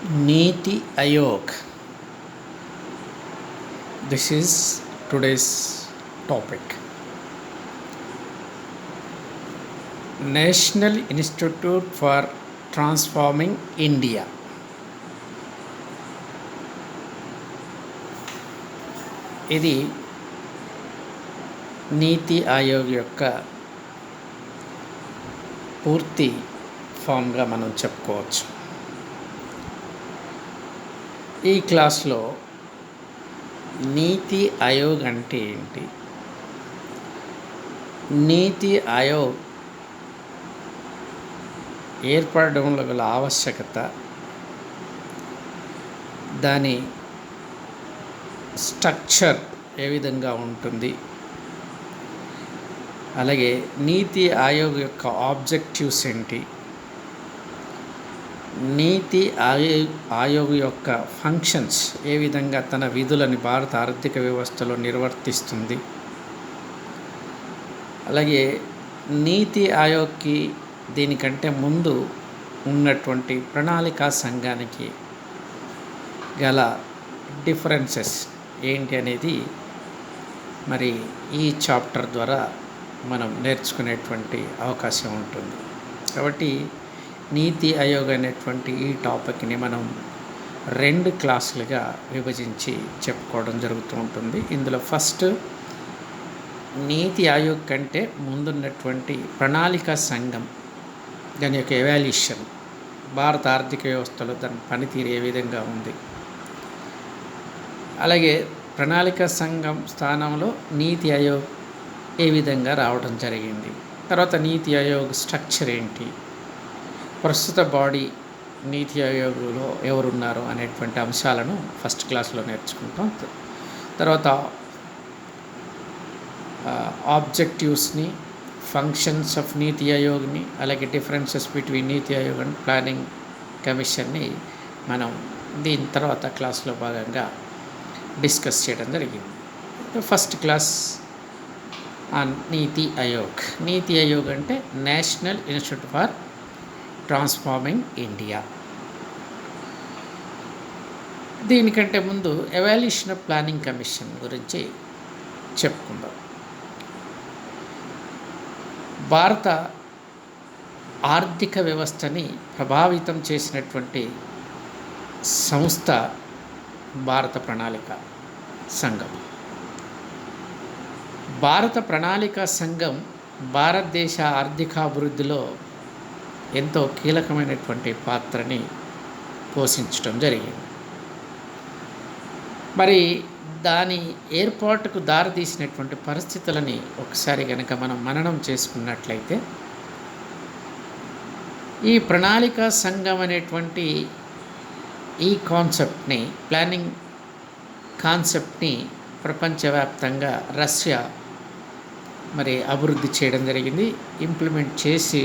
Niti Ayog. This is today's topic. National Institute for Transforming India. ఇది నీతి ఆయోగ్ యొక్క పూర్తి ఫామ్గా మనం చెప్పుకోవచ్చు. ఈ క్లాస్లో నీతి ఆయోగ్ అంటే ఏంటి, నీతి ఆయోగ్ ఏర్పడడంలో గల ఆవశ్యకత, దాని స్ట్రక్చర్ ఏ విధంగా ఉంటుంది, అలాగే నీతి ఆయోగ్ యొక్క ఆబ్జెక్టివ్స్ ఏంటి, నీతి ఆయోగ్ యొక్క ఫంక్షన్స్ ఏ విధంగా తన విధులని భారత ఆర్థిక వ్యవస్థలో నిర్వర్తిస్తుంది, అలాగే నీతి ఆయోగ్కి దీనికంటే ముందు ఉన్నటువంటి ప్రణాళికా సంఘానికి గల డిఫరెన్సెస్ ఏంటి అనేది మరి ఈ చాప్టర్ ద్వారా మనం నేర్చుకునేటువంటి అవకాశం ఉంటుంది. కాబట్టి నీతి ఆయోగ్ అనేటువంటి ఈ టాపిక్ని మనం 2 క్లాసులుగా విభజించి చెప్పుకోవడం జరుగుతూ ఉంటుంది. ఇందులో ఫస్ట్ నీతి ఆయోగ్ కంటే ముందున్నటువంటి ప్రణాళికా సంఘం, దాని యొక్క ఎవాల్యూషన్, భారత ఆర్థిక వ్యవస్థలో దాని పనితీరు ఏ విధంగా ఉంది, అలాగే ప్రణాళికా సంఘం స్థానంలో నీతి ఆయోగ్ ఏ విధంగా రావడం జరిగింది, తర్వాత నీతి ఆయోగ్ స్ట్రక్చర్ ఏంటి, ప్రస్తుత బాడీ నీతి ఆయోగ్లో ఎవరున్నారు అనేటువంటి అంశాలను ఫస్ట్ క్లాస్లో నేర్చుకుంటాం. తర్వాత ఆబ్జెక్టివ్స్ని, ఫంక్షన్స్ ఆఫ్ నీతి ఆయోగ్ని, అలాగే differences between NITI Aayog and planning కమిషన్ని మనం దీని తర్వాత క్లాస్లో భాగంగా డిస్కస్ చేయడం జరిగింది. ఫస్ట్ క్లాస్ ఆన్ నీతి ఆయోగ్. నీతి ఆయోగ్ అంటే national institute for transforming India. దీనికంటే ముందు ఎవాల్యూషన్ ఆఫ్ ప్లానింగ్ కమిషన్ గురించి చెప్పుకుందాం. భారత ఆర్థిక వ్యవస్థని ప్రభావితం చేసినటువంటి సంస్థ భారత ప్రణాళిక సంఘం. భారత ప్రణాళికా సంఘం భారతదేశ ఆర్థికాభివృద్ధిలో ఎంతో కీలకమైనటువంటి పాత్రని పోషించడం జరిగింది. మరి దాని ఏర్పాటుకు దారితీసినటువంటి పరిస్థితులని ఒకసారి కనుక మనం మననం చేసుకున్నట్లయితే, ఈ ప్రణాళికా సంఘం అనేటువంటి ఈ కాన్సెప్ట్ని, ప్లానింగ్ కాన్సెప్ట్ని ప్రపంచవ్యాప్తంగా రష్యా మరి అభివృద్ధి చేయడం జరిగింది. ఇంప్లిమెంట్ చేసి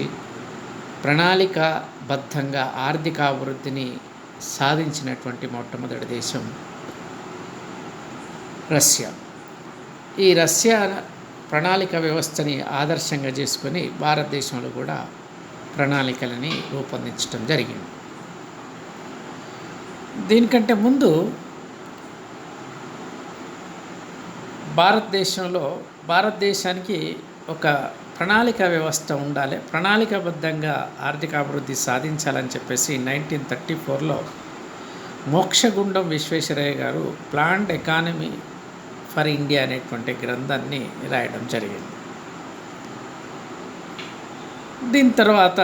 ప్రణాళికాబద్ధంగా ఆర్థిక అభివృద్ధిని సాధించినటువంటి మొట్టమొదటి దేశం రష్యా. ఈ రష్యా ప్రణాళిక వ్యవస్థని ఆదర్శంగా చేసుకొని భారతదేశంలో కూడా ప్రణాళికలని రూపొందించడం జరిగింది. దీనికంటే ముందు భారతదేశానికి ఒక ప్రణాళిక వ్యవస్థ ఉండాలి, ప్రణాళికాబద్ధంగా ఆర్థిక అభివృద్ధి సాధించాలని చెప్పేసి 1934లో మోక్షగుండం విశ్వేశ్వరయ్య గారు ప్లాన్డ్ ఎకానమీ ఫర్ ఇండియా అనేటువంటి గ్రంథాన్ని రాయడం జరిగింది. దీని తర్వాత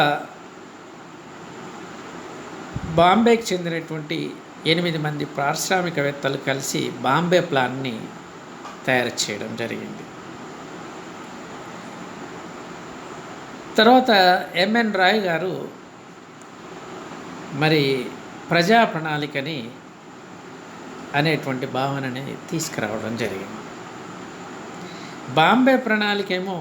బాంబేకి చెందినటువంటి 8 మంది పారిశ్రామికవేత్తలు కలిసి బాంబే ప్లాన్ని తయారు చేయడం జరిగింది. తర్వాత ఎంఎన్ రాయ్ గారు మరి ప్రజా ప్రణాళికని అనేటువంటి భావనని తీసుకురావడం జరిగింది. బాంబే ప్రణాళిక ఏమో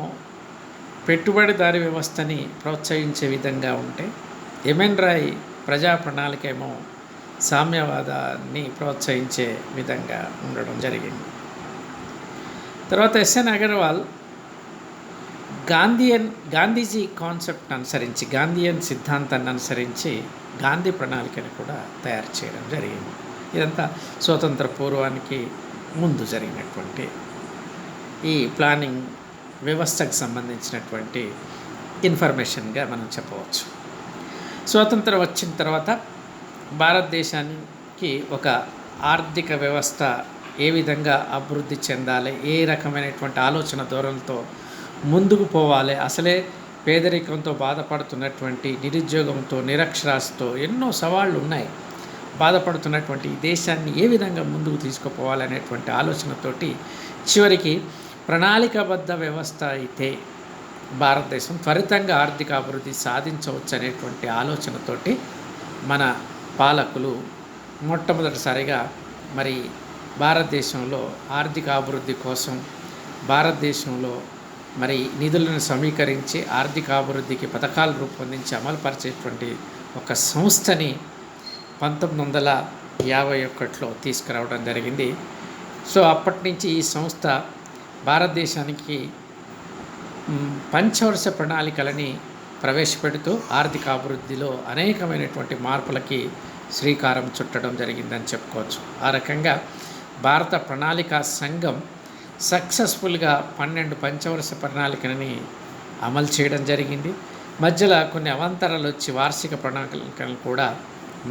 పెట్టుబడిదారీ వ్యవస్థని ప్రోత్సహించే విధంగా ఉంటే, ఎంఎన్ రాయ్ ప్రజా ప్రణాళిక ఏమో సామ్యవాదాన్ని ప్రోత్సహించే విధంగా ఉండడం జరిగింది. తర్వాత ఎస్ఎన్ అగర్వాల్ గాంధీజీ కాన్సెప్ట్ని అనుసరించి, గాంధీయన్ సిద్ధాంతాన్ని అనుసరించి గాంధీ ప్రణాళికని కూడా తయారు చేయడం జరిగింది. ఇదంతా స్వతంత్ర పూర్వానికి ముందు జరిగినటువంటి ఈ ప్లానింగ్ వ్యవస్థకు సంబంధించినటువంటి ఇన్ఫర్మేషన్గా మనం చెప్పవచ్చు. స్వాతంత్రం వచ్చిన తర్వాత భారతదేశానికి ఒక ఆర్థిక వ్యవస్థ ఏ విధంగా అభివృద్ధి చెందాలి, ఏ రకమైనటువంటి ఆలోచన ధోరణితో ముందుకు పోవాలి, అసలే పేదరికంతో బాధపడుతున్నటువంటి, నిరుద్యోగంతో, నిరక్షరాస్యతతో ఎన్నో సవాళ్ళు ఉన్నాయి. బాధపడుతున్నటువంటి ఈ దేశాన్ని ఏ విధంగా ముందుకు తీసుకుపోవాలనేటువంటి ఆలోచనతోటి చివరికి ప్రణాళికాబద్ధ వ్యవస్థ అయితే భారతదేశం త్వరితంగా ఆర్థిక అభివృద్ధి సాధించవచ్చు అనేటువంటి ఆలోచనతోటి మన పాలకులు మొట్టమొదటిసారిగా మరి భారతదేశంలో ఆర్థిక అభివృద్ధి కోసం భారతదేశంలో మరి నిధులను సమీకరించి ఆర్థిక అభివృద్ధికి పథకాలు రూపొందించి అమలుపరిచేటువంటి ఒక సంస్థని 1951లో తీసుకురావడం జరిగింది. సో అప్పటి నుంచి ఈ సంస్థ భారతదేశానికి పంచవర్ష ప్రణాళికలని ప్రవేశపెడుతూ ఆర్థిక అభివృద్ధిలో అనేకమైనటువంటి మార్పులకి శ్రీకారం చుట్టడం జరిగిందని చెప్పుకోవచ్చు. ఆ రకంగా భారత ప్రణాళికా సంఘం సక్సెస్ఫుల్గా 12 పంచవర్ష ప్రణాళికలని అమలు చేయడం జరిగింది. మధ్యలో కొన్ని అవాంతరాలు వచ్చి వార్షిక ప్రణాళికలను కూడా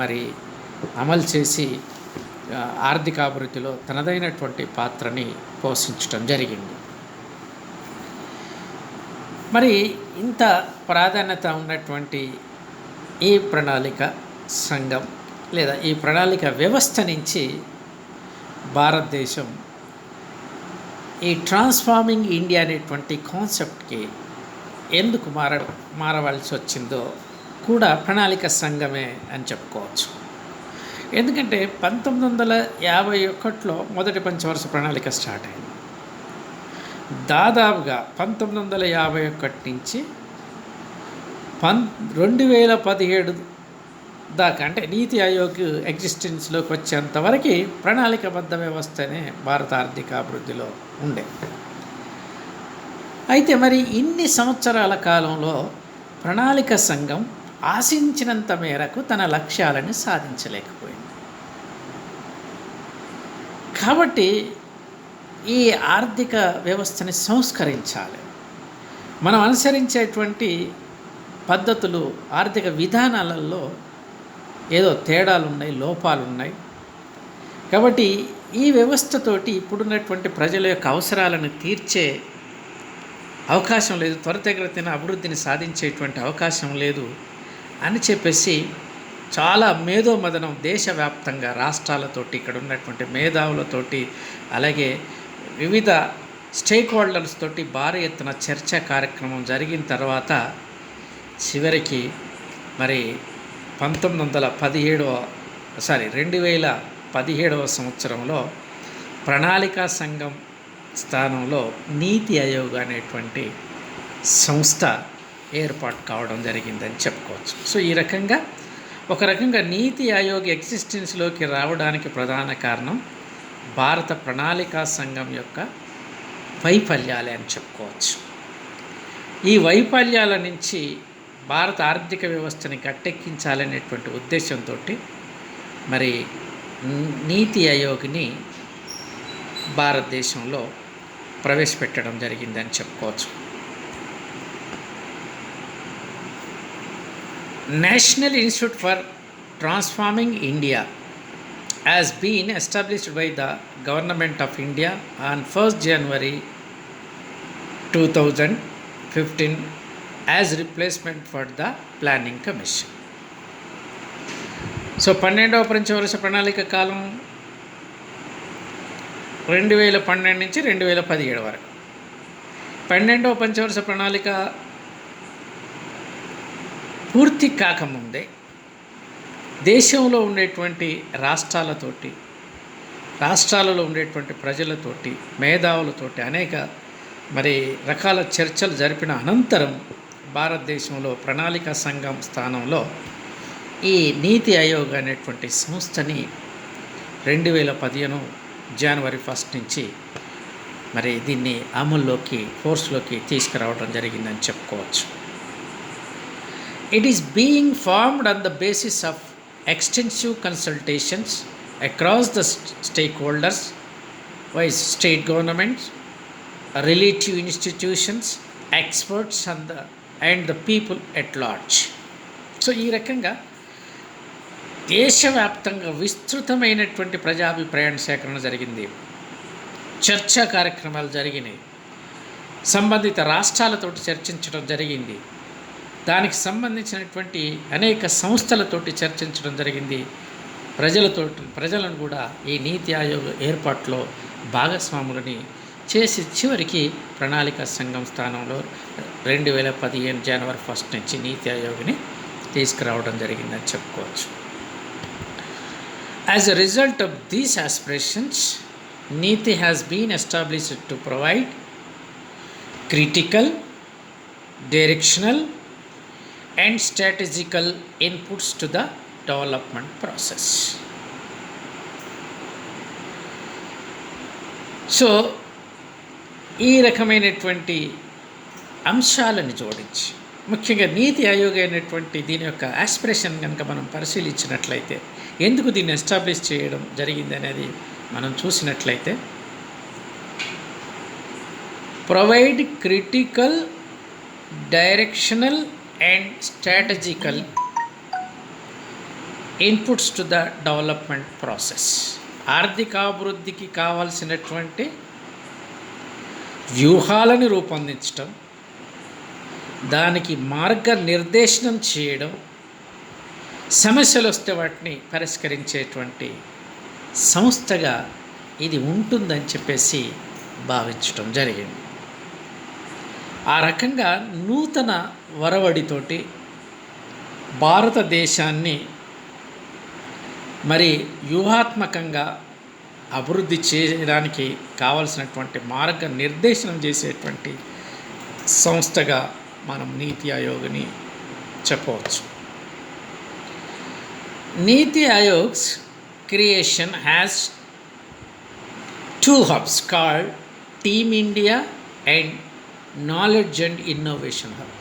మరి అమలు చేసి ఆర్థికాభివృద్ధిలో తనదైనటువంటి పాత్రని పోషించడం జరిగింది. మరి ఇంత ప్రాధాన్యత ఉన్నటువంటి ఈ ప్రణాళిక సంఘం లేదా ఈ ప్రణాళిక వ్యవస్థ నుంచి భారతదేశం ఈ ట్రాన్స్ఫార్మింగ్ ఇండియా అనేటువంటి కాన్సెప్ట్కి ఎందుకు మారవలసి వచ్చిందో కూడా ప్రణాళిక సంఘమే అని చెప్పుకోవచ్చు. ఎందుకంటే 1951లో మొదటి పంచవర్ష ప్రణాళిక స్టార్ట్ అయింది. దాదాపుగా 1951 నుంచి 2017 దాకా అంటే నీతి ఆయోగ్ ఎగ్జిస్టెన్స్లోకి వచ్చేంతవరకు ప్రణాళికబద్ధ వ్యవస్థనే భారత ఆర్థిక అభివృద్ధిలో ఉండే. అయితే మరి ఇన్ని సంవత్సరాల కాలంలో ప్రణాళిక సంఘం ఆశించినంత మేరకు తన లక్ష్యాలను సాధించలేకపోయింది. కాబట్టి ఈ ఆర్థిక వ్యవస్థని సంస్కరించాలి. మనం అనుసరించేటువంటి పద్ధతులు ఆర్థిక విధానాలలో ఏదో తేడాలు ఉన్నాయి, లోపాలు ఉన్నాయి. కాబట్టి ఈ వ్యవస్థతోటి ఇప్పుడున్నటువంటి ప్రజల యొక్క అవసరాలను తీర్చే అవకాశం లేదు, త్వరితగతిన అభివృద్ధిని సాధించేటువంటి అవకాశం లేదు అని చెప్పేసి చాలా మేధోమదనం దేశవ్యాప్తంగా రాష్ట్రాలతోటి ఇక్కడ ఉన్నటువంటి మేధావులతోటి అలాగే వివిధ స్టేక్ హోల్డర్స్ తోటి భారీ ఎత్తున చర్చా కార్యక్రమం జరిగిన తర్వాత చివరికి మరి 2017వ సంవత్సరంలో ప్రణాళికా సంఘం స్థానంలో నీతి ఆయోగ్ అనేటువంటి సంస్థ ఏర్పాటు కావడం జరిగిందని చెప్పుకోవచ్చు. సో ఈ రకంగా ఒక రకంగా నీతి ఆయోగ్ ఎగ్జిస్టెన్స్లోకి రావడానికి ప్రధాన కారణం భారత ప్రణాళికా సంఘం యొక్క వైఫల్యాలే అని చెప్పుకోవచ్చు. ఈ వైఫల్యాల నుంచి భారత ఆర్థిక వ్యవస్థని గట్టెక్కించాలనేటువంటి ఉద్దేశంతో మరి నీతి ఆయోగ్ని భారతదేశంలో ప్రవేశపెట్టడం జరిగిందని చెప్పుకోవచ్చు. National institute for transforming India has been established by the Government of India on 1st January 2015 as replacement for the Planning Commission. So 12వ పంచవర్ష ప్రణాళిక కాలం 2012 నుంచి 2017 వరకు. 12వ పంచవర్ష ప్రణాళిక పూర్తి కాకముందే దేశంలో ఉండేటువంటి రాష్ట్రాలలో ఉండేటువంటి ప్రజలతోటి మేధావులతోటి అనేక మరి రకాల చర్చలు జరిపిన అనంతరం భారతదేశంలో ప్రణాళికా సంఘం స్థానంలో ఈ నీతి ఆయోగ్ అనేటువంటి సంస్థని 2015 జనవరి 1 నుంచి మరి దీన్ని ఫోర్స్లోకి తీసుకురావడం జరిగిందని చెప్పుకోవచ్చు. It is being formed on the basis of extensive consultations across the stakeholders, wise state governments, relative institutions, experts and the people at large. So ఈ రకంగా దేశవ్యాప్తంగా విస్తృతమైనటువంటి ప్రజాభిప్రాయ సేకరణ జరిగింది, చర్చా కార్యక్రమాలు జరిగినాయి, సంబంధిత రాష్ట్రాలతోటి చర్చించడం జరిగింది, దానికి సంబంధించినటువంటి అనేక సంస్థలతోటి చర్చించడం జరిగింది, ప్రజలను కూడా ఈ నీతి ఆయోగ్ ఏర్పాటులో భాగస్వాములని చేసి చివరికి ప్రణాళిక సంఘం స్థానంలో 2015 జనవరి 1 నుంచి నీతి ఆయోగ్ని తీసుకురావడం జరిగిందని చెప్పుకోవచ్చు. As a result of these aspirations, NITI has been established to provide critical, directional and strategical inputs to the development process. సో ఈ రకమైనటువంటి అంశాలను జోడించి ముఖ్యంగా నీతి ఆయోగ్ అయినటువంటి దీని యొక్క ఆస్పిరేషన్ కనుక మనం పరిశీలించినట్లయితే, ఎందుకు దీన్ని ఎస్టాబ్లిష్ చేయడం జరిగింది అనేది మనం చూసినట్లయితే, provide critical, directional and strategical inputs to the development process. ఆర్థికాభివృద్ధికి కావాల్సినటువంటి వ్యూహాలను రూపొందించడం, దానికి మార్గనిర్దేశనం చేయడం, సమస్యలు వస్తే వాటిని పరిష్కరించేటువంటి సంస్థగా ఇది ఉంటుందని చెప్పేసి భావించడం జరిగింది. ఆ రకంగా నూతన వరవడితోటి భారతదేశాన్ని మరి వ్యూహాత్మకంగా అభివృద్ధి చేయడానికి కావలసినటువంటి మార్గనిర్దేశనం చేసేటువంటి సంస్థగా మనం నీతి ఆయోగ్ని చెప్పవచ్చు. NITI Aayog's creation has 2 hubs called Team India and knowledge and innovation hub.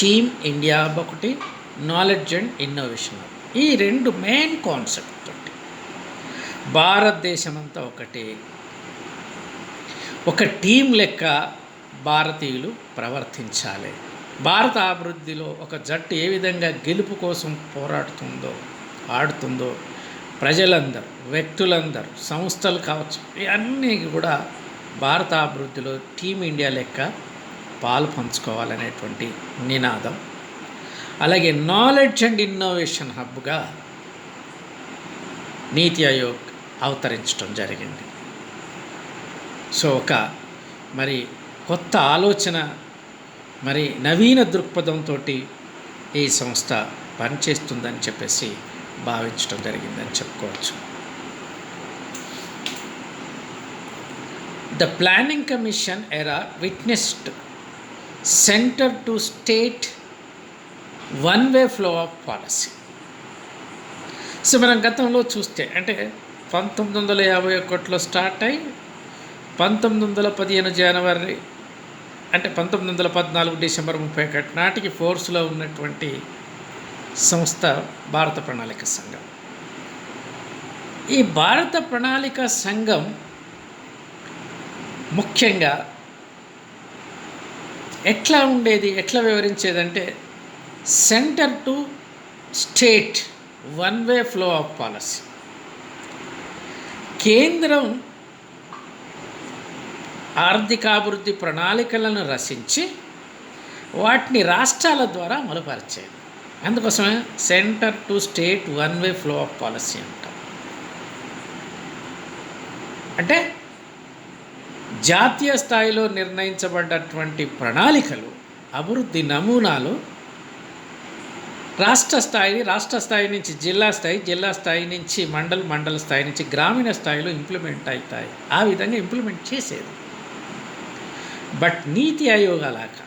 Team India hub ఒకటి, నాలెడ్జ్ అండ్ ఇన్నోవేషన్ హబ్. ఈ 2 మెయిన్ కాన్సెప్ట్ తోటి భారతదేశం అంతా ఒకటి, ఒక టీం లెక్క భారతీయులు ప్రవర్తించాలి. భారత అభివృద్ధిలో ఒక జట్టు ఏ విధంగా గెలుపు కోసం పోరాడుతుందో, ఆడుతుందో, ప్రజలందరూ, వ్యక్తులందరూ, సంస్థలు కావచ్చు, ఇవన్నీ కూడా భారత అభివృద్ధిలో టీమిండియా లెక్క పాలు పంచుకోవాలనేటువంటి నినాదం. అలాగే నాలెడ్జ్ అండ్ ఇన్నోవేషన్ హబ్గా నీతి ఆయోగ్ అవతరించడం జరిగింది. సో ఒక మరి కొత్త ఆలోచన, మరి నవీన దృక్పథంతో ఈ సంస్థ పనిచేస్తుందని చెప్పేసి భావించడం జరిగిందని చెప్పుకోవచ్చు. The Planning Commission era witnessed center to state one-way flow of policy. So మనం గతంలో చూస్తే అంటే 1951లో స్టార్ట్ అయ్యి 1915 జనవరి అంటే 1914 డిసెంబర్ 31 నాటికి ఫోర్స్లో ఉన్నటువంటి సంస్థ భారత ప్రణాళిక సంఘం. ఈ భారత ప్రణాళిక సంఘం ముఖ్యంగా ఎట్లా ఉండేది, ఎట్లా వివరించేదంటే, centre to state one way flow of policy. కేంద్రం ఆర్థికాభివృద్ధి ప్రణాళికలను రచించి వాటిని రాష్ట్రాల ద్వారా అమలుపరిచేది. అందుకోసమే centre to state one way flow of policy అంటాం. అంటే జాతీయ స్థాయిలో నిర్ణయించబడ్డటువంటి ప్రణాళికలు, అభివృద్ధి నమూనాలు రాష్ట్ర స్థాయి నుంచి జిల్లా స్థాయి నుంచి మండల స్థాయి నుంచి గ్రామీణ స్థాయిలో ఇంప్లిమెంట్ అవుతాయి. ఆ విధంగా ఇంప్లిమెంట్ చేసేది. బట్ నీతి ఆయోగ్ అలాగా,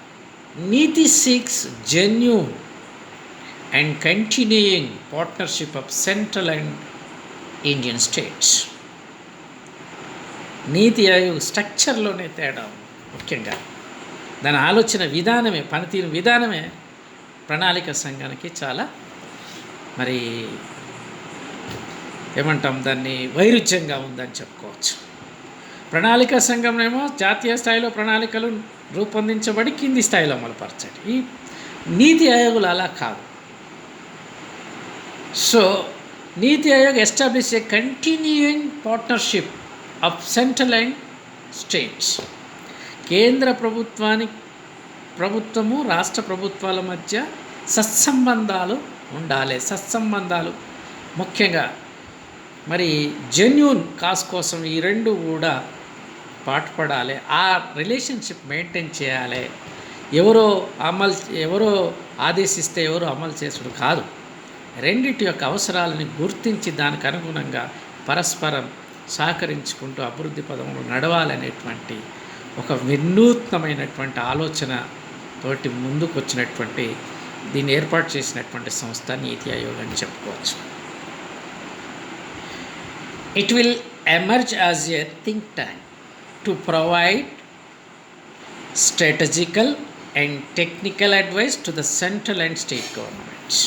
నీతి seeks genuine and continuing partnership of central and Indian states. నీతి ఆయోగ్ స్ట్రక్చర్లోనే తేడా, ముఖ్యంగా దాని ఆలోచన విధానమే, పనితీరు విధానమే ప్రణాళిక సంఘానికి చాలా మరి ఏమంటాం దాన్ని వైరుధ్యంగా ఉందని చెప్పుకోవచ్చు. ప్రణాళిక సంఘంనేమో జాతీయ స్థాయిలో ప్రణాళికలు రూపొందించబడి కింది స్థాయిలో అమలుపరచాలి. ఈ నీతి ఆయోగులు అలా కాదు. So NITI Aayog establish A continuing partnership of central and states. కేంద్ర ప్రభుత్వము రాష్ట్ర ప్రభుత్వాల మధ్య సత్సంబంధాలు ఉండాలి. సత్సంబంధాలు ముఖ్యంగా మరి జెన్యూన్ కాజ్ కోసం ఈ రెండు కూడా పాటుపడాలి. ఆ రిలేషన్షిప్ మెయింటైన్ చేయాలి. ఎవరో ఆదేశిస్తే ఎవరో అమలు చేసుడు కాదు. రెండిటి యొక్క అవసరాలని గుర్తించి దానికి అనుగుణంగా పరస్పరం సహకరించుకుంటూ అభివృద్ధి పదంలో నడవాలనేటువంటి ఒక వినూత్నమైనటువంటి ఆలోచన తోటి ముందుకు వచ్చినటువంటి దీన్ని ఏర్పాటు చేసినటువంటి సంస్థ నీతి ఆయోగ్ అని చెప్పుకోవచ్చు. It will emerge as a think tank to provide strategical and technical advice to the central and state governments.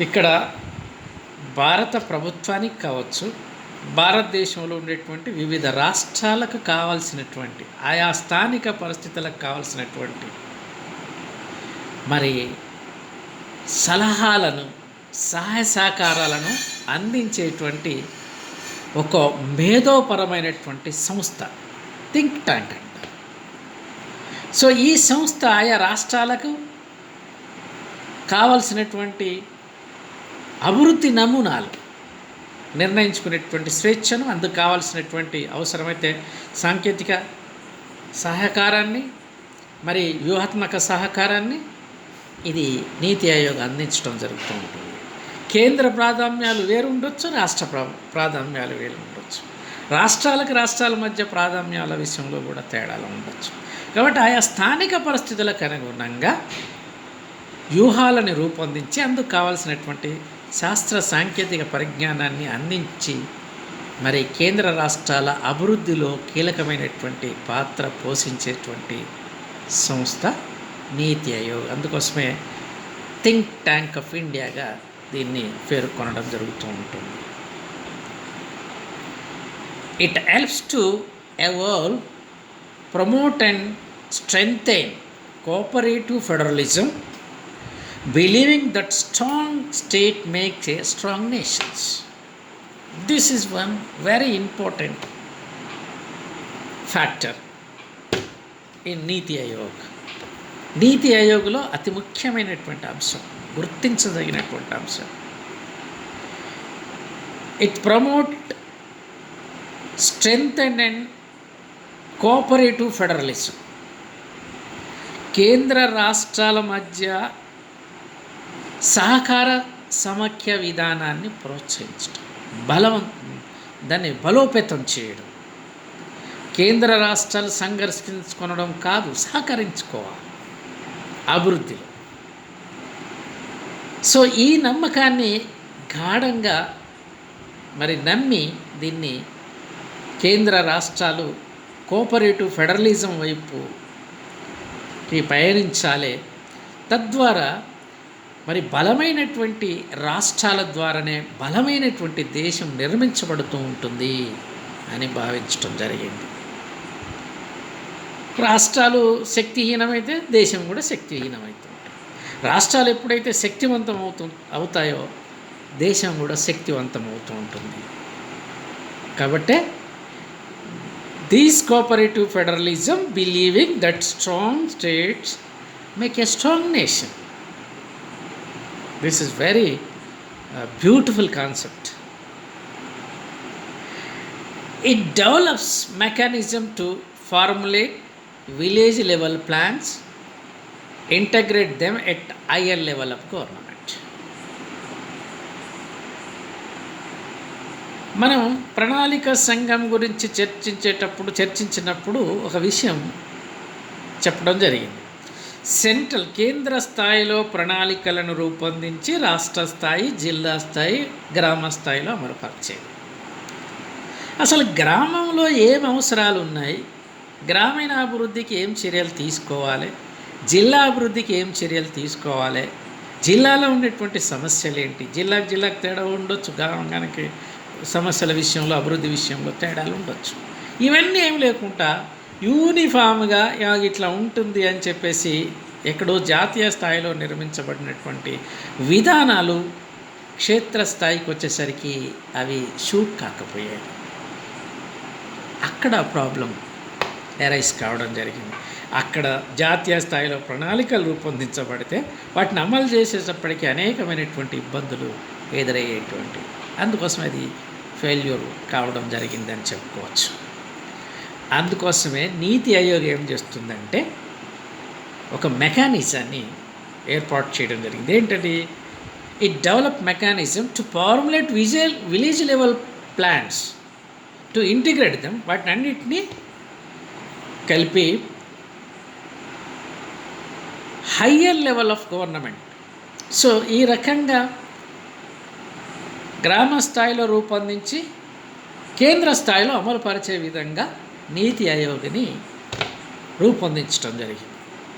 ఇక్కడ భారత ప్రభుత్వానికి కావచ్చు, భారతదేశంలో ఉండేటువంటి వివిధ రాష్ట్రాలకు కావాల్సినటువంటి ఆయా స్థానిక పరిస్థితులకు కావాల్సినటువంటి మరి సలహాలను సహాయ సహకారాలను అందించేటువంటి ఒక మేధోపరమైనటువంటి సంస్థ థింక్ ట్యాంక్ అంటారు. సో ఈ సంస్థ ఆయా రాష్ట్రాలకు కావలసినటువంటి అభివృద్ధి నమూనాలు నిర్ణయించుకునేటువంటి స్వేచ్ఛను, అందుకు కావాల్సినటువంటి అవసరమైతే సాంకేతిక సహకారాన్ని మరి వ్యూహాత్మక సహకారాన్ని ఇది నీతి ఆయోగ్ అందించడం జరుగుతూ ఉంటుంది. కేంద్ర ప్రాధాన్యాలు వేరు ఉండొచ్చు, రాష్ట్ర ప్రాధాన్యాలు వేరు ఉండొచ్చు, రాష్ట్రాల మధ్య ప్రాధాన్యాల విషయంలో కూడా తేడాలు ఉండొచ్చు. కాబట్టి ఆయా స్థానిక పరిస్థితులకు అనుగుణంగా వ్యూహాలను రూపొందించి అందుకు కావాల్సినటువంటి శాస్త్ర సాంకేతిక పరిజ్ఞానాన్ని అందించి మరి కేంద్ర రాష్ట్రాల అభివృద్ధిలో కీలకమైనటువంటి పాత్ర పోషించేటువంటి సంస్థ నీతి ఆయోగ్. అందుకోసమే థింక్ ట్యాంక్ ఆఫ్ ఇండియాగా దీన్ని పేర్కొనడం జరుగుతూ ఉంటుంది. It helps to evolve, promote and strengthen cooperative federalism, believing that strong state makes a strong nations. This is one very important factor in Niti Ayog. నీతి ఆయోగ్లో అతి ముఖ్యమైనటువంటి అంశం, గుర్తించదగినటువంటి అంశం, it promote strengthen and cooperative federalism. కేంద్ర రాష్ట్రాల మధ్య సహకార సమాఖ్య విధానాన్ని ప్రోత్సహించడం, దాన్ని బలోపేతం చేయడం. కేంద్ర రాష్ట్రాలు సంఘర్షించుకొనడం కాదు, సహకరించుకోవాలి అభివృద్ధిలో. సో ఈ నమ్మకాన్ని గాఢంగా మరి నమ్మి దీన్ని కేంద్ర రాష్ట్రాలు కోఆపరేటివ్ ఫెడరలిజం వైపుకి పయనించాలి. తద్వారా మరి బలమైనటువంటి రాష్ట్రాల ద్వారానే బలమైనటువంటి దేశం నిర్మించబడుతూ ఉంటుంది అని భావించడం జరిగింది. రాష్ట్రాలు శక్తిహీనమైతే దేశం కూడా శక్తిహీనమవుతుంది. రాష్ట్రాలు ఎప్పుడైతే శక్తివంతం అవుతాయో దేశం కూడా శక్తివంతం అవుతూ ఉంటుంది. కాబట్టే this cooperative federalism believing that strong states make a strong nation. This is very beautiful concept. It develops mechanism to formulate village level plans, integrate them at higher level of government. మనం ప్రణాళిక సంఘం గురించి చర్చించినప్పుడు ఒక విషయం చెప్పడం జరిగింది. కేంద్ర స్థాయిలో ప్రణాళికలను రూపొందించి రాష్ట్ర స్థాయి, జిల్లా స్థాయి, గ్రామ స్థాయిలో అమలుపరిచేది. అసలు గ్రామంలో ఏం అవసరాలు ఉన్నాయి, గ్రామీణ అభివృద్ధికి ఏం చర్యలు తీసుకోవాలి, జిల్లా అభివృద్ధికి ఏం చర్యలు తీసుకోవాలి, జిల్లాలో ఉండేటువంటి సమస్యలు ఏంటి, జిల్లాకు తేడా ఉండొచ్చు, గ్రామానికి సమస్యల విషయంలో అభివృద్ధి విషయంలో తేడాలు ఉండొచ్చు. ఇవన్నీ ఏం లేకుండా యూనిఫామ్గా ఇట్లా ఉంటుంది అని చెప్పేసి ఎక్కడో జాతీయ స్థాయిలో నిర్మించబడినటువంటి విధానాలు క్షేత్రస్థాయికి వచ్చేసరికి అవి షూట్ కాకపోయాయి. అక్కడ ప్రాబ్లం ఎరైజ్ కావడం జరిగింది. అక్కడ జాతీయ స్థాయిలో ప్రణాళికలు రూపొందించబడితే వాటిని అమలు చేసేటప్పటికీ అనేకమైనటువంటి ఇబ్బందులు ఎదురయ్యేటువంటి, అందుకోసం అది ఫెయిల్యూర్ కావడం జరిగిందని చెప్పుకోవచ్చు. అందుకోసమే నీతి ఆయోగ్ ఏం చేస్తుందంటే ఒక మెకానిజాన్ని ఏర్పాటు చేయడం జరిగింది. ఏంటది? It develop mechanism to formulate village level plans to integrate them, వాటిని అన్నిటినీ కలిపి higher level of government. So ఈ రకంగా గ్రామ స్థాయిలో రూపొందించి కేంద్ర స్థాయిలో అమలుపరిచే విధంగా నీతి ఆయోగ్ని రూపొందించడం జరిగింది.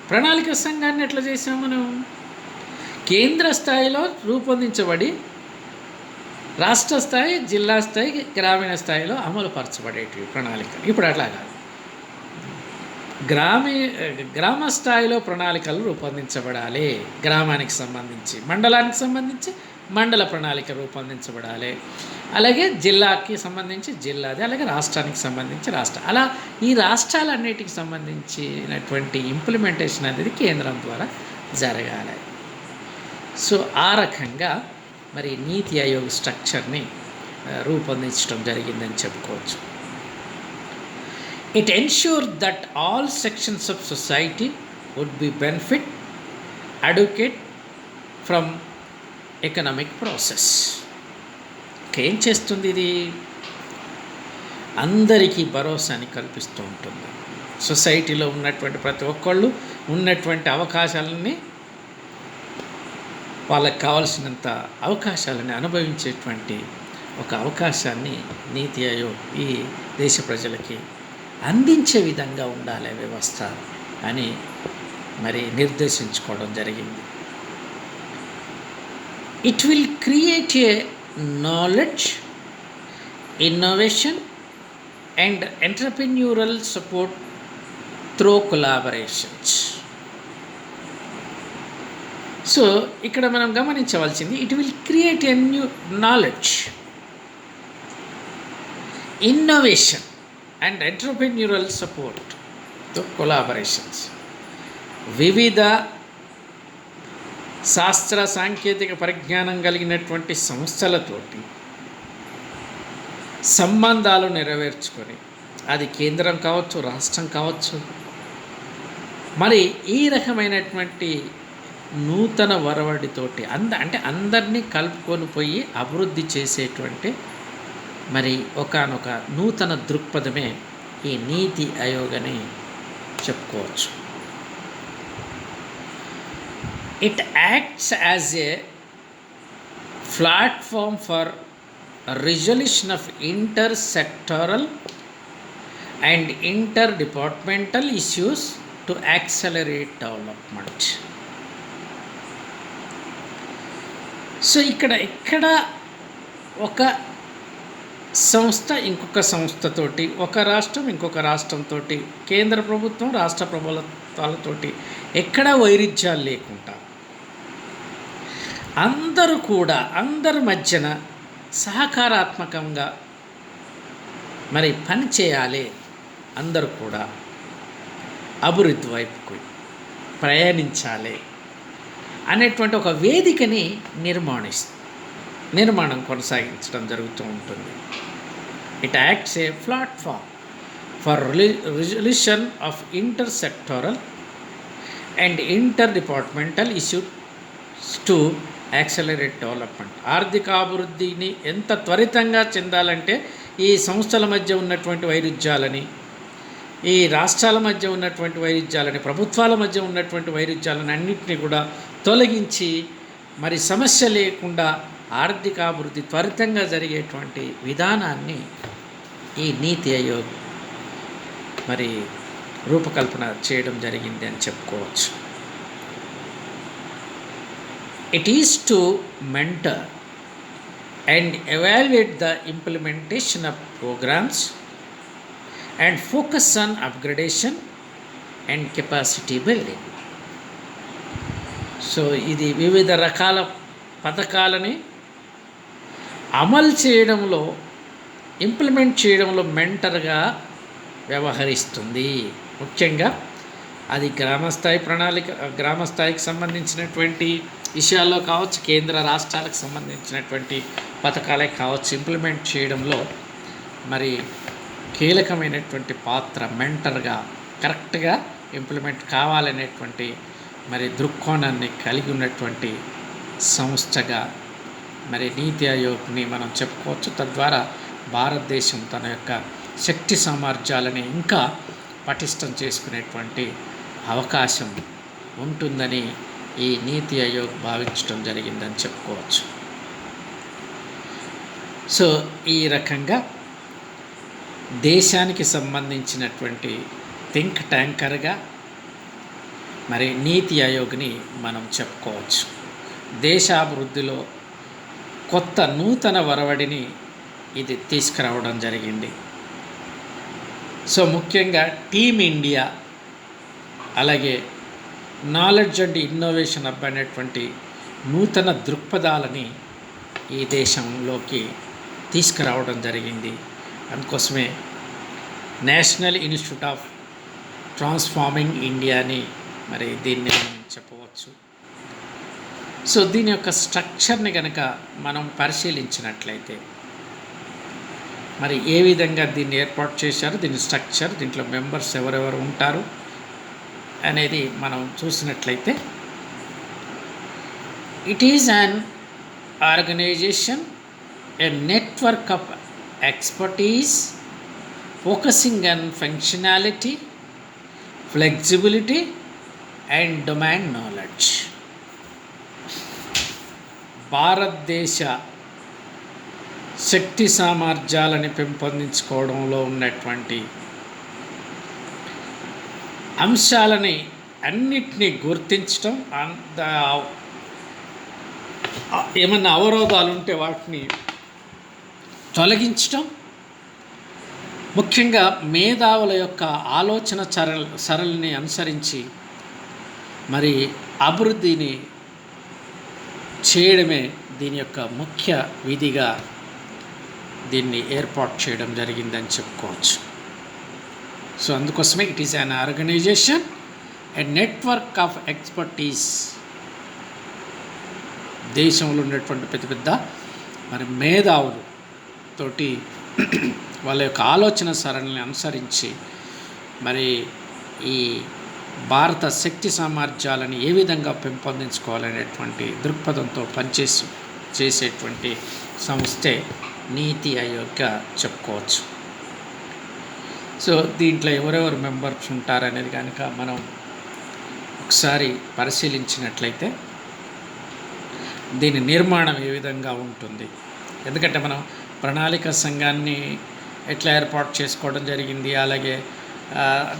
ప్రణాళిక సంఘాన్ని ఎట్లా చేసాము మనం? కేంద్ర స్థాయిలో రూపొందించబడి రాష్ట్ర స్థాయి, జిల్లా స్థాయి, గ్రామీణ స్థాయిలో అమలుపరచబడేటివి ప్రణాళిక. ఇప్పుడు అట్లా కాదు, గ్రామ స్థాయిలో ప్రణాళికలు రూపొందించబడాలి. గ్రామానికి సంబంధించి, మండలానికి సంబంధించి మండల ప్రణాళిక రూపొందించబడాలి. అలాగే జిల్లాకి సంబంధించి జిల్లాది, అలాగే రాష్ట్రానికి సంబంధించి రాష్ట్ర, అలా ఈ రాష్ట్రాలన్నిటికి సంబంధించినటువంటి ఇంప్లిమెంటేషన్ అనేది కేంద్రం ద్వారా జరగాలి. సో ఆ రకంగా మరి నీతి ఆయోగ్ స్ట్రక్చర్ని రూపొందించడం జరిగిందని చెప్పుకోవచ్చు. It ensured that all sections of society would be benefit, advocate from economic process. ఏం చేస్తుంది ఇది? అందరికీ భరోసాని కల్పిస్తూ ఉంటుంది. సొసైటీలో ఉన్నటువంటి ప్రతి ఒక్కళ్ళు ఉన్నటువంటి అవకాశాలని, వాళ్ళకి కావాల్సినంత అవకాశాలని అనుభవించేటువంటి ఒక అవకాశాన్ని నీతి ఆయోగ్ ఈ దేశ ప్రజలకి అందించే విధంగా ఉండాలి వ్యవస్థ అని మరి నిర్దేశించుకోవడం జరిగింది. It will create a knowledge, innovation and entrepreneurial support through collaborations. So ఇక్కడ మనం గమనించవలసింది, it will create a new knowledge, innovation and entrepreneurial support through collaborations. వివిధ శాస్త్ర సాంకేతిక పరిజ్ఞానం కలిగినటువంటి సంస్థలతోటి సంబంధాలు నెరవేర్చుకొని, అది కేంద్రం కావచ్చు, రాష్ట్రం కావచ్చు, మరి ఈ రకమైనటువంటి నూతన వరవడితోటి అంటే అందరినీ కలుపుకొని పోయి అభివృద్ధి చేసేటువంటి మరి ఒకానొక నూతన దృక్పథమే ఈ నీతి ఆయోగ్ అని చెప్పుకోవచ్చు. It acts as a platform for resolution of inter sectoral and inter departmental issues to accelerate development. So ఇక్కడ ఒక సంస్థ ఇంకొక సంస్థతోటి, ఒక రాష్ట్రం ఇంకొక రాష్ట్రంతో, కేంద్ర ప్రభుత్వం రాష్ట్ర ప్రభుత్వాలతోటి ఎక్కడ వైరుధ్యాలు లేకుండా అందరూ కూడా అందరి మధ్యన సహకారాత్మకంగా మరి పని చేయాలి, అందరూ కూడా అభివృద్ధి వైపుకు ప్రయాణించాలి అనేటువంటి ఒక వేదికని నిర్మాణం కొనసాగించడం జరుగుతూ ఉంటుంది. It acts A platform for resolution of inter sectoral and inter departmental issues to accelerate development. ఆర్థికాభివృద్ధిని ఎంత త్వరితంగా చెందాలంటే ఈ సంస్థల మధ్య ఉన్నటువంటి వైరుధ్యాలని, ఈ రాష్ట్రాల మధ్య ఉన్నటువంటి వైరుధ్యాలని, ప్రభుత్వాల మధ్య ఉన్నటువంటి వైరుధ్యాలని అన్నింటినీ కూడా తొలగించి మరి సమస్య లేకుండా ఆర్థికాభివృద్ధి త్వరితంగా జరిగేటువంటి విధానాన్ని ఈ నీతి ఆయోగ్ మరి రూపకల్పన చేయడం జరిగింది అని చెప్పుకోవచ్చు. It is to mentor and evaluate the implementation of programs and focus on upgradation and capacity building. So ఇది వివిధ రకాల పథకాలని అమలు చేయడంలో, ఇంప్లిమెంట్ చేయడంలో మెంటర్గా వ్యవహరిస్తుంది. ముఖ్యంగా అది గ్రామస్థాయికి సంబంధించినటువంటి విషయాల్లో కావచ్చు, కేంద్ర రాష్ట్రాలకు సంబంధించినటువంటి పథకాలే కావచ్చు, ఇంప్లిమెంట్ చేయడంలో మరి కీలకమైనటువంటి పాత్ర మెంటర్గా కరెక్ట్గా ఇంప్లిమెంట్ కావాలనేటువంటి మరి దృక్కోణాన్ని కలిగి ఉన్నటువంటి సంస్థగా మరి నీతి ఆయోగ్ని మనం చెప్పుకోవచ్చు. తద్వారా భారతదేశం తన యొక్క శక్తి సామర్థ్యాలని ఇంకా పటిష్టం చేసుకునేటువంటి అవకాశం ఉంటుందని ఈ నీతి ఆయోగ్ భావించడం జరిగిందని చెప్పుకోవచ్చు. సో ఈ రకంగా దేశానికి సంబంధించినటువంటి థింక్ ట్యాంకర్గా మరి నీతి ఆయోగ్ని మనం చెప్పుకోవచ్చు. దేశాభివృద్ధిలో కొత్త నూతన వరవడిని ఇది తీసుకురావడం జరిగింది. సో ముఖ్యంగా టీమ్ ఇండియా, అలాగే నాలెడ్జ్ అండ్ ఇన్నోవేషన్ హబ్ అనేటువంటి నూతన దృక్పథాలని ఈ దేశంలోకి తీసుకురావడం జరిగింది. అందుకోసమే నేషనల్ ఇన్స్టిట్యూట్ ఆఫ్ ట్రాన్స్ఫార్మింగ్ ఇండియాని మరి దీన్ని మనం చెప్పవచ్చు. సో దీని యొక్క స్ట్రక్చర్ని కనుక మనం పరిశీలించినట్లయితే మరి ఏ విధంగా దీన్ని ఏర్పాటు చేశారు, దీని స్ట్రక్చర్, దీంట్లో మెంబర్స్ ఎవరెవరు ఉంటారు అనేది మనం చూసినట్లయితే, it is an organization, a network of expertise focusing on functionality, flexibility and domain knowledge. భారతదేశ శక్తి సామర్థ్యాలని పెంపొందించుకోవడంలో ఉన్నటువంటి అంశాలని అన్నిటినీ గుర్తించడం, ఏమన్నా అవరోధాలు ఉంటే వాటిని తొలగించడం, ముఖ్యంగా మేధావుల యొక్క ఆలోచన సరళిని అనుసరించి మరి అభివృద్ధిని చేయడమే దీని యొక్క ముఖ్య విధిగా దీన్ని ఏర్పాటు చేయడం జరిగిందని చెప్పుకోవచ్చు. సో అందుకోసమే it is an organization, a network of expertise. దేశంలో ఉన్నటువంటి పెద్ద పెద్ద మరి మేధావులు తోటి వాళ్ళ యొక్క ఆలోచన సరళిని అనుసరించి మరి ఈ భారత శక్తి సామర్థ్యాలను ఏ విధంగా పెంపొందించుకోవాలనేటువంటి దృక్పథంతో చేసేటువంటి సంస్థే నీతి ఆయోగ్గా చెప్పుకోవచ్చు. సో దీంట్లో ఎవరెవరు మెంబర్స్ ఉంటారనేది కనుక మనం ఒకసారి పరిశీలించినట్లయితే దీని నిర్మాణం ఏ విధంగా ఉంటుంది, ఎందుకంటే మనం ప్రణాళిక సంఘాన్ని ఎట్లా ఏర్పాటు చేసుకోవడం జరిగింది, అలాగే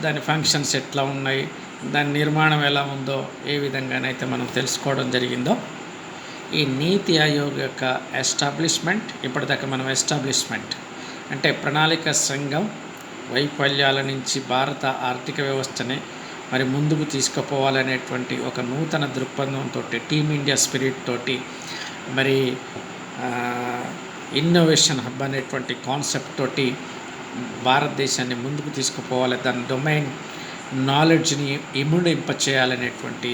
దాని ఫంక్షన్స్ ఎట్లా ఉన్నాయి, దాని నిర్మాణం ఎలా ఉందో ఏ విధంగానైతే మనం తెలుసుకోవడం జరిగిందో, ఈ నీతి ఆయోగ్ యొక్క ఎస్టాబ్లిష్మెంట్, ఇప్పటిదాకా మనం ఎస్టాబ్లిష్మెంట్ అంటే ప్రణాళిక సంఘం వైఫల్యాల నుంచి భారత ఆర్థిక వ్యవస్థని మరి ముందుకు తీసుకుపోవాలనేటువంటి ఒక నూతన దృక్పథంతో, టీమ్ ఇండియా స్పిరిట్ తోటి మరి ఇన్నోవేషన్ హబ్ అనేటువంటి కాన్సెప్ట్ తోటి భారతదేశాన్ని ముందుకు తీసుకుపోవాలి, దాని డొమైన్ నాలెడ్జ్ని ఇముడింపచేయాలనేటువంటి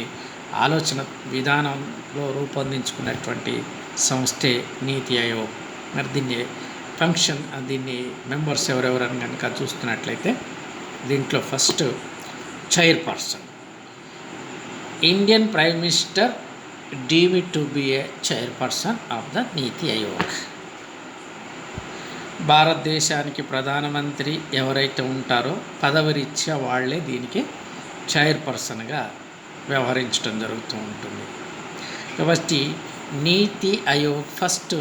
ఆలోచన విధానంలో రూపొందించుకున్నటువంటి సంస్థే నీతి ఆయోగ్. మరి దీన్ని మెంబర్స్ ఎవరెవరని కనుక చూస్తున్నట్లయితే దీంట్లో first chairperson, Indian prime minister deemed to be A chairperson of the నీతి ఆయోగ్. భారతదేశానికి ప్రధానమంత్రి ఎవరైతే ఉంటారో పదవిరీత్యా వాళ్లే దీనికి చైర్పర్సన్గా వ్యవహరించడం జరుగుతూ ఉంటుంది. కాబట్టి నీతి ఆయోగ్ ఫస్ట్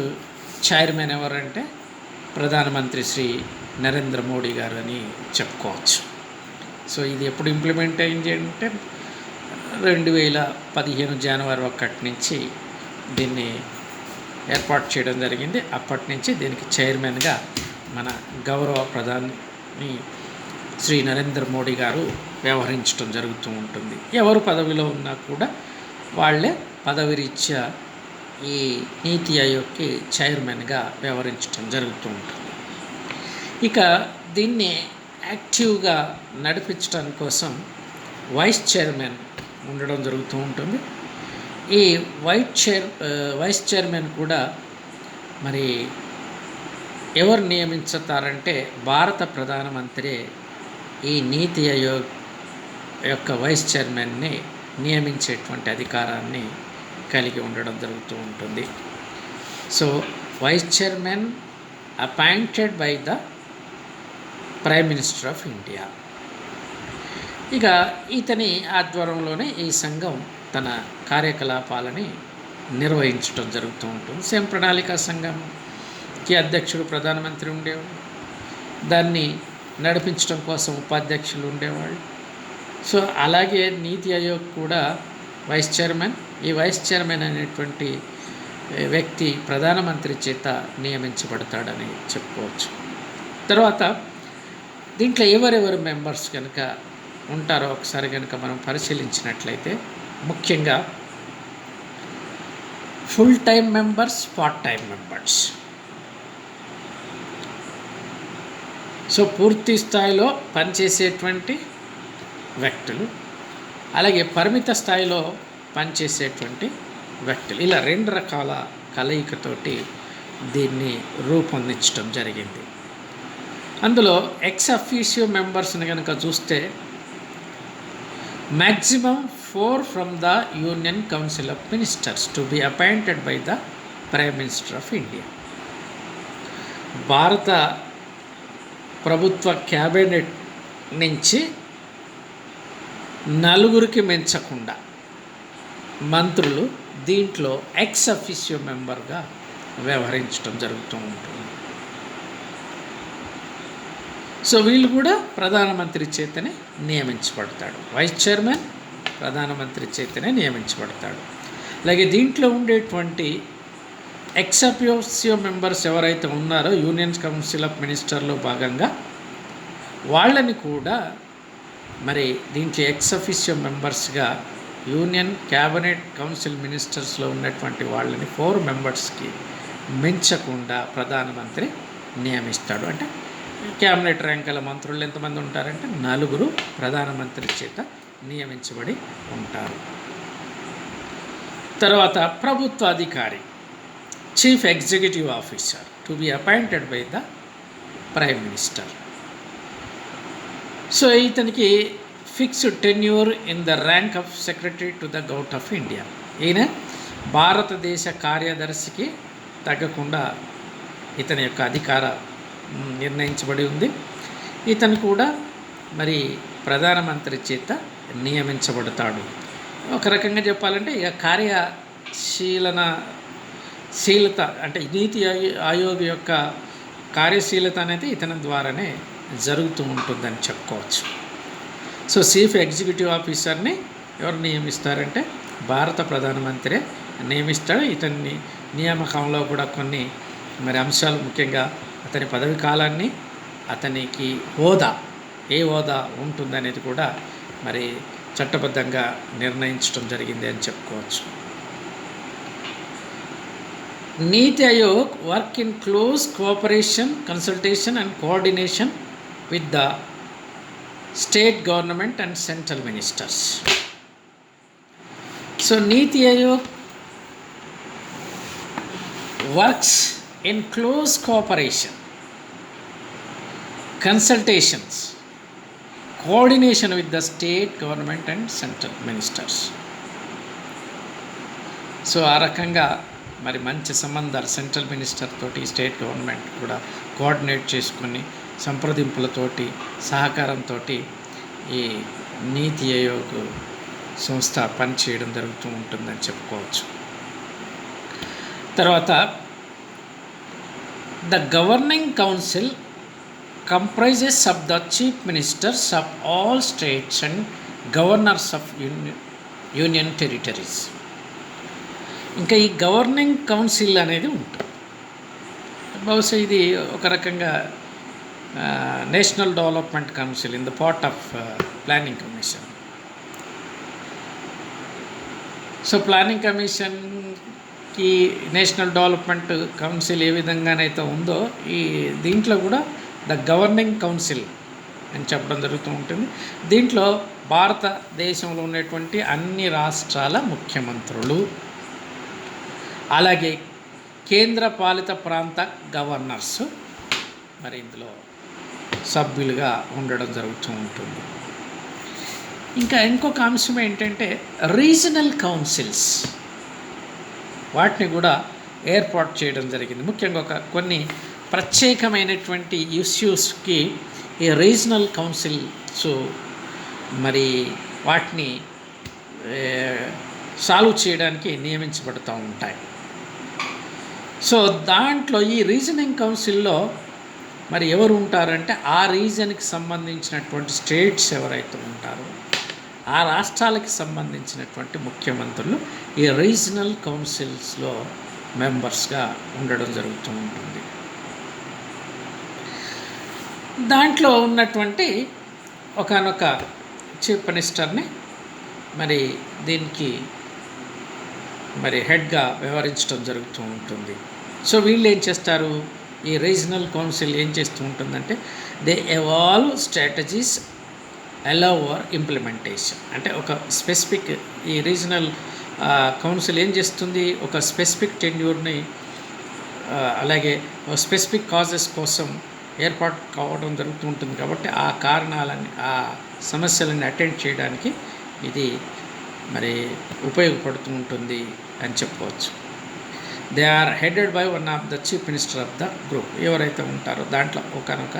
చైర్మన్ ఎవరంటే ప్రధానమంత్రి శ్రీ నరేంద్ర మోడీ గారు అని చెప్పుకోవచ్చు. సో ఇది ఎప్పుడు ఇంప్లిమెంట్ అయింది అంటే 2015 జనవరి 1 నుంచి దీన్ని ఏర్పాటు చేయడం జరిగింది. అప్పటి నుంచి దీనికి చైర్మన్గా మన గౌరవ ప్రధాని శ్రీ నరేంద్ర మోడీ గారు వ్యవహరించడం జరుగుతూ ఉంటుంది. ఎవరు పదవిలో ఉన్నా కూడా వాళ్ళే పదవి రీత్యా ఈ నీతి ఆయోగ్కి చైర్మన్గా వ్యవహరించడం జరుగుతూ ఉంటుంది. ఇక దీన్ని యాక్టివ్గా నడిపించడం కోసం వైస్ చైర్మన్ ఉండడం జరుగుతూ ఉంటుంది. ఈ వైస్ చైర్మన్ కూడా మరి ఎవరు నియమించుతారంటే భారత ప్రధానమంత్రి ఈ నీతి ఆయోగ్ యొక్క వైస్ చైర్మన్ని నియమించేటువంటి అధికారాన్ని కలిగి ఉండడం జరుగుతూ ఉంటుంది. So vice chairman appointed by the prime minister of India. ఇక ఇతని ఆధ్వర్యంలోనే ఈ సంఘం తన కార్యకలాపాలని నిర్వహించడం జరుగుతూ ఉంటుంది. సేమ్ ప్రణాళికా సంఘంకి అధ్యక్షుడు ప్రధానమంత్రి ఉండేవాడు, దాన్ని నడిపించడం కోసం ఉపాధ్యక్షులు ఉండేవాళ్ళు. సో అలాగే నీతి ఆయోగ్ కూడా వైస్ చైర్మన్, ఈ వైస్ చైర్మన్ అనేటువంటి వ్యక్తి ప్రధానమంత్రి చేత నియమించబడతాడని చెప్పుకోవచ్చు. తర్వాత దీంట్లో ఎవరెవరు మెంబర్స్ కనుక ఉంటారో ఒకసారి కనుక మనం పరిశీలించినట్లయితే ముఖ్యంగా full time members, part time members. So పూర్తి స్థాయిలో పనిచేసేటువంటి వ్యక్తులు, అలాగే పరిమిత స్థాయిలో పనిచేసేటువంటి వ్యక్తులు, ఇలా రెండు రకాల కలయికతోటి దీన్ని రూపొందించడం జరిగింది. అందులో ఎక్స్ అఫీషియో మెంబర్స్ని కనుక చూస్తే maximum 4 from the union council of ministers to be appointed by the prime minister of India. భారత ప్రభుత్వ క్యాబినెట్ నుంచి 4 మించకుండా మంత్రులు దీంట్లో ఎక్స్ అఫీషియో మెంబర్గా వ్యవహరించడం జరుగుతూ ఉంటుంది. సో వీళ్ళు కూడా ప్రధానమంత్రి చేతనే నియమించబడతాడు. వైస్ చైర్మన్ ప్రధానమంత్రి చేతనే నియమించబడతాడు. అలాగే దీంట్లో ఉండేటువంటి ఎక్స్ అఫీషియో మెంబర్స్ ఎవరైతే ఉన్నారో యూనియన్ కౌన్సిల్ ఆఫ్ మినిస్టర్లో భాగంగా వాళ్ళని కూడా మరి దీంట్లో ఎక్స్ అఫీషియో మెంబర్స్గా యూనియన్ క్యాబినెట్ కౌన్సిల్ మినిస్టర్స్లో ఉన్నటువంటి వాళ్ళని 4 మెంబర్స్కి మించకుండా ప్రధానమంత్రి నియమిస్తాడు. అంటే క్యాబినెట్ ర్యాంకుల మంత్రులు ఎంతమంది ఉంటారంటే 4 ప్రధానమంత్రి చేత నియమించబడి ఉంటారు. తర్వాత ప్రభుత్వ అధికారి, chief executive officer to be appointed by the prime minister. So ఇతనికి fixed tenure in the rank of secretary to the government of India. ఈయన భారతదేశ కార్యదర్శికి తగ్గకుండా ఇతని యొక్క అధికార నిర్ణయించబడి ఉంది. ఇతను కూడా మరి ప్రధానమంత్రి చేత నియమించబడతాడు. ఒక రకంగా చెప్పాలంటే ఇక కార్యశీలత అంటే నీతి ఆయోగ్ యొక్క కార్యశీలత అనేది ఇతని ద్వారానే జరుగుతూ ఉంటుందని చెప్పుకోవచ్చు. సో చీఫ్ ఎగ్జిక్యూటివ్ ఆఫీసర్ని ఎవరు నియమిస్తారంటే భారత ప్రధానమంత్రి నియమిస్తాడు. ఇతన్ని నియామకంలో కూడా కొన్ని మరి అంశాలు, ముఖ్యంగా అతని పదవి కాలాన్ని, అతనికి హోదా, ఏ హోదా ఉంటుందనేది కూడా మరి చట్టబద్ధంగా నిర్ణయించడం జరిగింది అని చెప్పుకోవచ్చు. NITI Aayog work in close cooperation, consultation and coordination with the state government and central ministers. So NITI Aayog works in close cooperation, consultations, coordination with the state government and central ministers. So ఆ రకంగా మరి మంచి సంబంధాలు సెంట్రల్ మినిస్టర్ తోటి state government కూడా coordinate చేసుకొని సంప్రదింపులతోటి సహకారంతో ఈ నీతి ఆయోగ్ సంస్థ పనిచేయడం జరుగుతూ ఉంటుందని చెప్పుకోవచ్చు. తర్వాత the governing council comprises of the chief ministers of all states and governors of union territories. ఇంకా ఈ గవర్నింగ్ కౌన్సిల్ అనేది ఉంటుంది. బహుశా ఇది ఒక రకంగా national development council in the part of planning commission. So planning కమిషన్కి నేషనల్ డెవలప్మెంట్ కౌన్సిల్ ఏ విధంగానైతే ఉందో ఈ దీంట్లో కూడా ద గవర్నింగ్ కౌన్సిల్ అని చెప్పడం జరుగుతూ ఉంటుంది. దీంట్లో భారతదేశంలో ఉన్నటువంటి అన్ని రాష్ట్రాల ముఖ్యమంత్రులు, అలాగే కేంద్ర పాలిత ప్రాంత గవర్నర్స్ మరి ఇందులో సభ్యులుగా ఉండడం జరుగుతూ ఉంటుంది. ఇంకా ఇంకొక అంశం ఏంటంటే రీజనల్ కౌన్సిల్స్, వాటిని కూడా ఏర్పాటు చేయడం జరిగింది. ముఖ్యంగా కొన్ని ప్రత్యేకమైనటువంటి ఇష్యూస్కి ఈ రీజనల్ కౌన్సిల్స్ మరి వాటిని సాల్వ్ చేయడానికి నియమించబడుతూ ఉంటాయి. సో దాంట్లో ఈ రీజనింగ్ కౌన్సిల్లో మరి ఎవరు ఉంటారంటే ఆ రీజన్కి సంబంధించినటువంటి స్టేట్స్ ఎవరైతే ఉంటారో ఆ రాష్ట్రాలకి సంబంధించినటువంటి ముఖ్యమంత్రులు ఈ రీజనల్ కౌన్సిల్స్లో మెంబర్స్గా ఉండడం జరుగుతూ ఉంటుంది. దాంట్లో ఉన్నటువంటి ఒకానొక చీఫ్ మినిస్టర్ని మరి దీనికి మరి హెడ్గా వ్యవహరించడం జరుగుతూ ఉంటుంది. సో వీళ్ళు ఏం చేస్తారు, ఈ రీజనల్ కౌన్సిల్ ఏం చేస్తూ ఉంటుందంటే they evolve strategies allow or implementation. అంటే ఒక స్పెసిఫిక్ ఈ రీజనల్ కౌన్సిల్ ఏం చేస్తుంది, ఒక స్పెసిఫిక్ టెన్యూర్ని అలాగే స్పెసిఫిక్ కాజెస్ కోసం ఏర్పాటు కావడం జరుగుతూ ఉంటుంది. కాబట్టి ఆ కారణాలని ఆ సమస్యలను అటెండ్ చేయడానికి ఇది మరి ఉపయోగపడుతూ ఉంటుంది అని చెప్పవచ్చు. They are headed by one of the chief minister of the group. ఎవరైతే ఉంటారో దాంట్లో ఒకనొక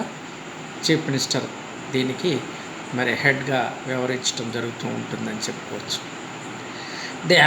చీఫ్ మినిస్టర్ దీనికి మరి హెడ్గా వ్యవహరించడం జరుగుతూ ఉంటుందని చెప్పుకోవచ్చు. దే